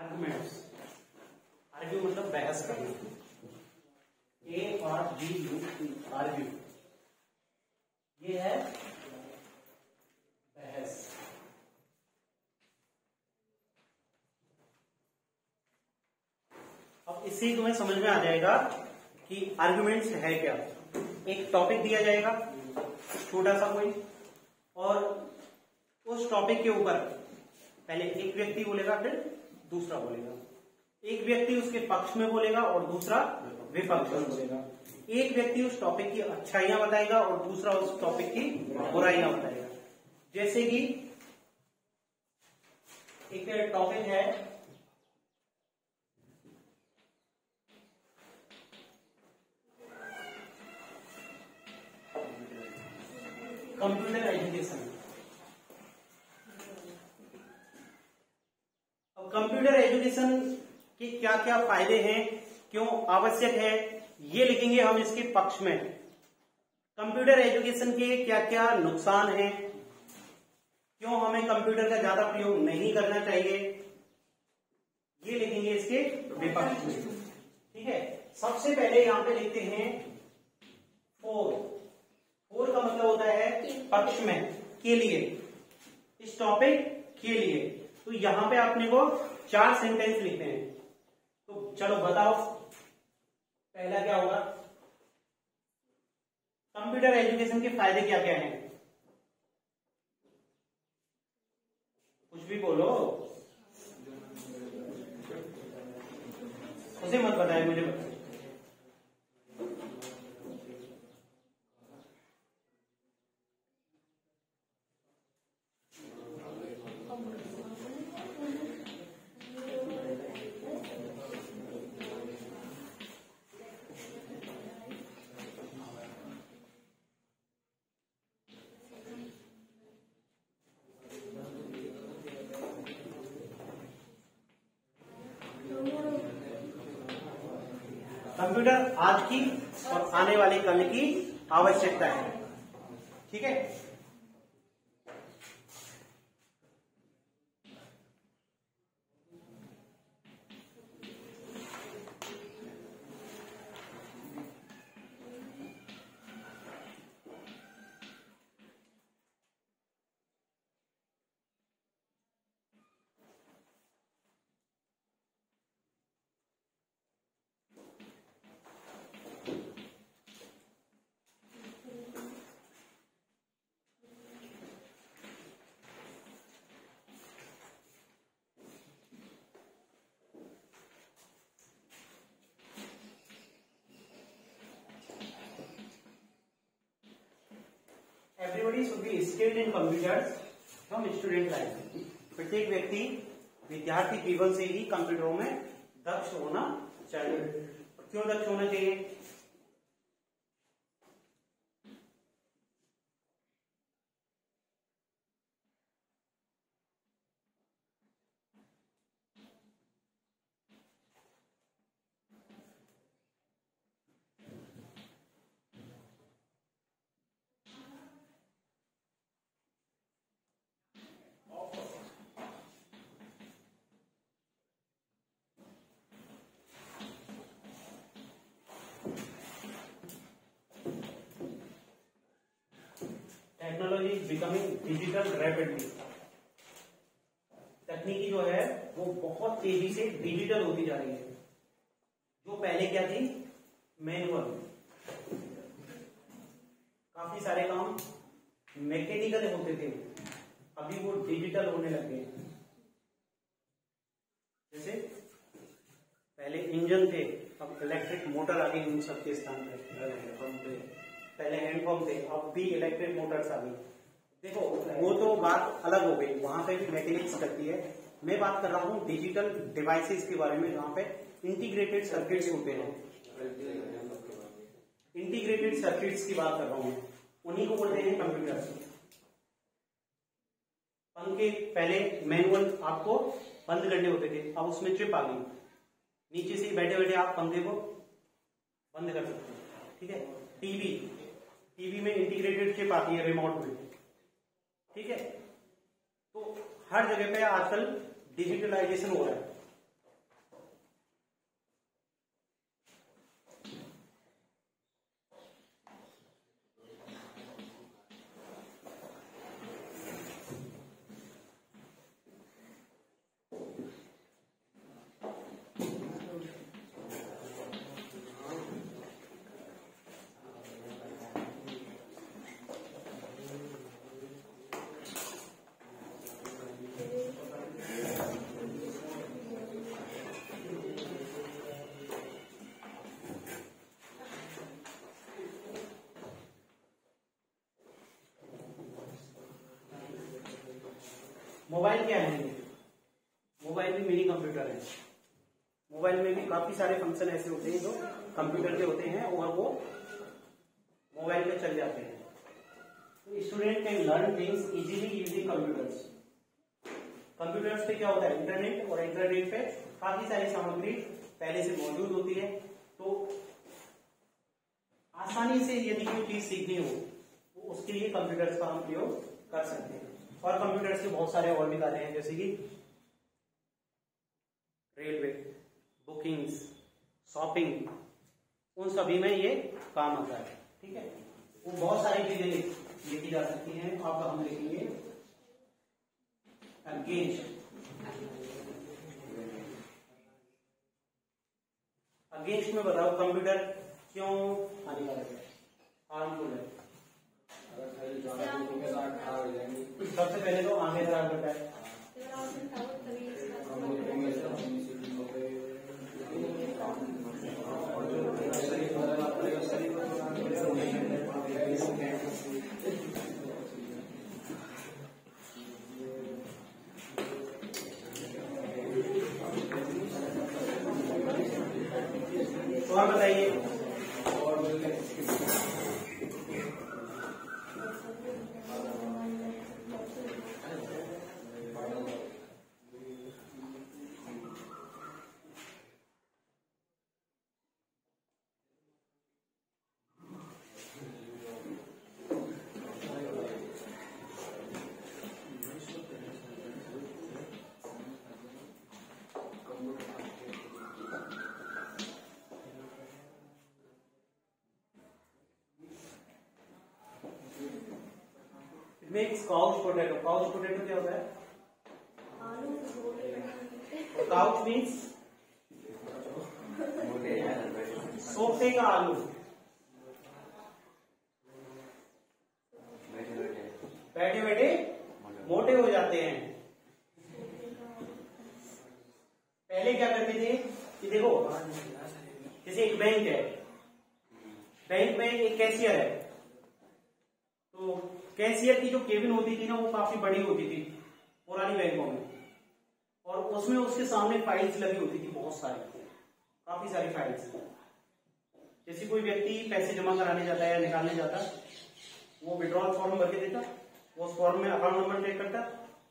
Arguments, argue मतलब बहस करना, ARGU, आर्ग्यू, ये है बहस। अब इससे तुम्हें समझ में आ जाएगा कि आर्गुमेंट्स है क्या। एक टॉपिक दिया जाएगा छोटा सा कोई, और उस टॉपिक के ऊपर पहले एक व्यक्ति बोलेगा, फिर दूसरा बोलेगा। एक व्यक्ति उसके पक्ष में बोलेगा और दूसरा विपक्ष में बोलेगा। एक व्यक्ति उस टॉपिक की अच्छाइयां बताएगा और दूसरा उस टॉपिक की बुराइयां बताएगा। जैसे कि एक टॉपिक है कंप्यूटर एजुकेशन। अब कंप्यूटर एजुकेशन के क्या क्या फायदे हैं, क्यों आवश्यक है, ये लिखेंगे हम इसके पक्ष में। कंप्यूटर एजुकेशन के क्या क्या नुकसान हैं, क्यों हमें कंप्यूटर का ज्यादा प्रयोग नहीं करना चाहिए, ये लिखेंगे इसके विपक्ष में। ठीक है, सबसे पहले यहां पे लिखते हैं फोर। फोर का मतलब होता है पक्ष में, के लिए, इस टॉपिक के लिए। तो यहां पे आपने को 4 सेंटेंस लिखते हैं। तो चलो बताओ, पहला क्या होगा, कंप्यूटर एजुकेशन के फायदे क्या क्या हैं, कुछ भी बोलो, उसे मत बताए, मुझे बताए। कंप्यूटर आज की और आने वाले कल की आवश्यकता है। ठीक है, everybody should be skilled in computers from student life. प्रत्येक व्यक्ति विद्यार्थी जीवन से ही कंप्यूटरों में दक्ष होना चाहिए। क्यों दक्ष होना चाहिए, technology is becoming digital rapidly. तकनीकी जो है वो बहुत तेजी से डिजिटल होती जा रही है। जो पहले क्या थी, मैनुअल, काफी सारे काम मैकेनिकल होते थे, अभी वो डिजिटल होने लगे हैं। जैसे पहले इंजन थे, अब इलेक्ट्रिक मोटर आ गई उन सबके स्थान पे। पहले हैंडपंप थे, अब भी इलेक्ट्रिक मोटर्स आ गई। देखो वो तो बात अलग हो गई, वहां पे भी मैकेनिक्स करती है। मैं बात कर रहा हूँ डिजिटल डिवाइसेस के बारे में, जहां पे इंटीग्रेटेड सर्किट्स होते हैं। इंटीग्रेटेड सर्किट्स की बात कर रहा हूँ, उन्हीं को बोलते हैं कंप्यूटर। पंखे पहले मैनुअल आपको बंद करने होते थे, अब उसमें चिप आ गई, नीचे से बैठे बैठे आप पंखे को बंद कर सकते हैं। ठीक है, टीवी में इंटीग्रेटेड चिप आती है रिमोट में। ठीक है, तो हर जगह पे आजकल डिजिटलाइजेशन हो रहा है। मोबाइल क्या है? मोबाइल भी मिनी कंप्यूटर है। मोबाइल में भी काफी सारे फंक्शन ऐसे होते हैं जो कंप्यूटर के होते हैं और वो मोबाइल पे चल जाते हैं। तो student can learn things easily using computers. Computers पे क्या होता है? इंटरनेट, और इंटरनेट पे काफी सारी सामग्री पहले से मौजूद होती है, तो आसानी से यदि कोई चीज सीखनी हो तो उसके लिए कंप्यूटर्स का हम प्रयोग कर सकते हैं। और कंप्यूटर्स के बहुत सारे और भी कार्य हैं, जैसे कि रेलवे, बुकिंग्स, शॉपिंग, उन सभी में ये काम आता है। ठीक है, वो बहुत सारी चीजें लिखी जा सकती हैं। अब हम लिखेंगे अगेंस्ट। अगेंस्ट में बताओ कंप्यूटर क्यों हानिकारक है, हार्मफुल है? सबसे पहले तो आंखें खराब करता है। और बताइए। Couch potato. काउच पोटैटो क्या होता है? काउच मीन्स सोफे का आलू। बैठे बैठे मोटे हो जाते हैं। पहले क्या करते थे कि देखो, जैसे एक बैंक है, बैंक में एक कैशियर है, तो कैशियर की जो केबिन होती थी ना, वो काफी बड़ी होती थी पुरानी बैंकों में, और उसमें उसके सामने फाइल्स लगी होती थी, बहुत सारी, काफी सारी फाइल्स। जैसे कोई व्यक्ति पैसे जमा कराने जाता है या निकालने जाता, वो विड्रॉल फॉर्म भर के देता, वो उस फॉर्म में अकाउंट नंबर टाइप करता,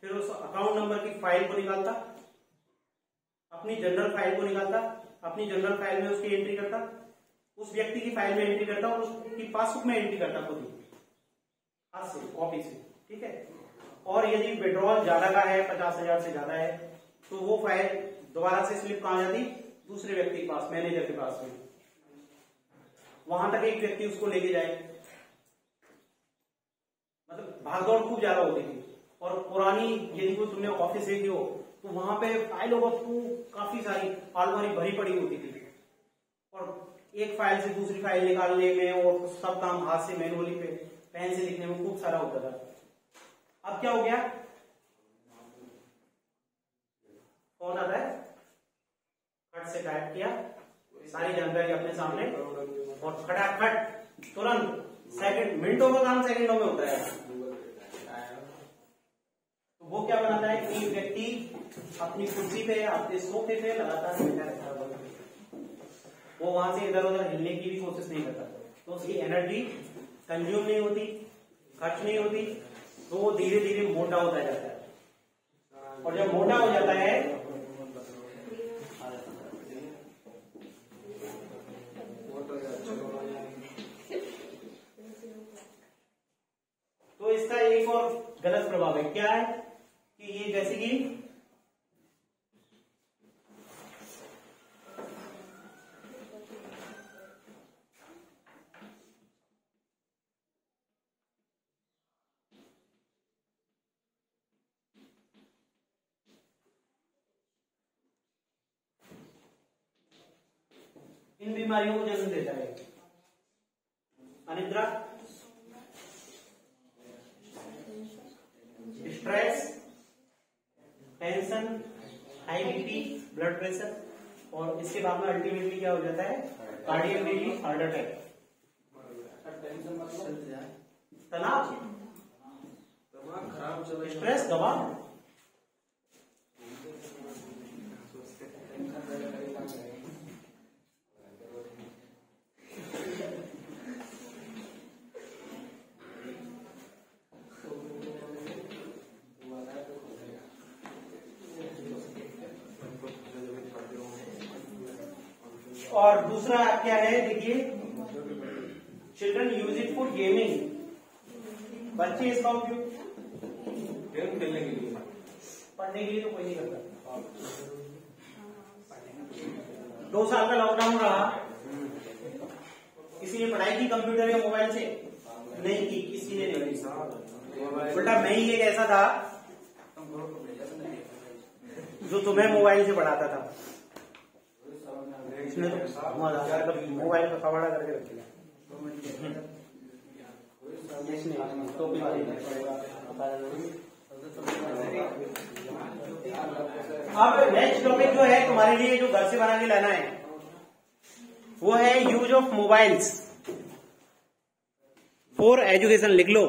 फिर उस अकाउंट नंबर की फाइल को निकालता, अपनी जनरल फाइल को निकालता, अपनी जनरल फाइल में उसकी एंट्री करता, उस व्यक्ति की फाइल में एंट्री करता और उसकी पासबुक में एंट्री करता खुद ही, हाथ से, कॉपी से। ठीक है, और यदि विड्रॉल ज्यादा का है, 50,000 से ज्यादा है, तो वो फाइल दोबारा से स्लिप कहां जाती? दूसरे व्यक्ति के पास, मैनेजर के पास में, वहां तक एक व्यक्ति उसको लेके जाए। मतलब भागदौड़ खूब ज्यादा होती थी। और पुरानी यदि कोई तुमने ऑफिस देखी हो तो वहां पे फाइलों का काफी सारी अलमारी भरी पड़ी होती थी, और एक फाइल से दूसरी फाइल निकालने में और सब काम हाथ से मैनुअली पे पेन से लिखने में खूब सारा होता था। अब क्या हो गया? फोन आता है, खट से टाइप किया, सारी जानकारी अपने सामने, और खटाखट तुरंत, सेकंड, मिनटों का काम सेकंडों में होता है। तो वो क्या बनाता है कि व्यक्ति अपनी कुर्सी पे, अपने सोफे पे लगातार बैठा रहता है, वो वहां से इधर उधर हिलने की भी कोशिश नहीं करता, तो उसकी एनर्जी कंज्यूम नहीं होती, खर्च नहीं होती, तो वो धीरे धीरे मोटा होता जाता है। और जब मोटा हो जाता है तो इसका एक और गलत प्रभाव है। क्या है कि ये जैसे कि इन बीमारियों को जन्म देता है। अनिद्रा, stress, tension, high BP, blood pressure, और इसके बाद में अल्टीमेटली क्या हो जाता है? Cardiac disease, heart attack. तनाव, स्ट्रेस, दबाव, और दूसरा क्या है, देखिए children use it for gaming, बच्चे इसका उपयोग गेम खेलने के लिए, पढ़ने के लिए तो कोई नहीं करता। 2 साल का लॉकडाउन रहा, किसी ने पढ़ाई की कंप्यूटर या मोबाइल से? नहीं की, किसी ने नहीं। उल्टा मैं ही एक ऐसा था जो तुम्हें मोबाइल से पढ़ाता था। इसने तो मोबाइल का कबाड़ा करके रख दिया। अब नेक्स्ट टॉपिक जो है तुम्हारे लिए, जो घर से बना के लाना है, वो है use of mobiles for education. लिख लो।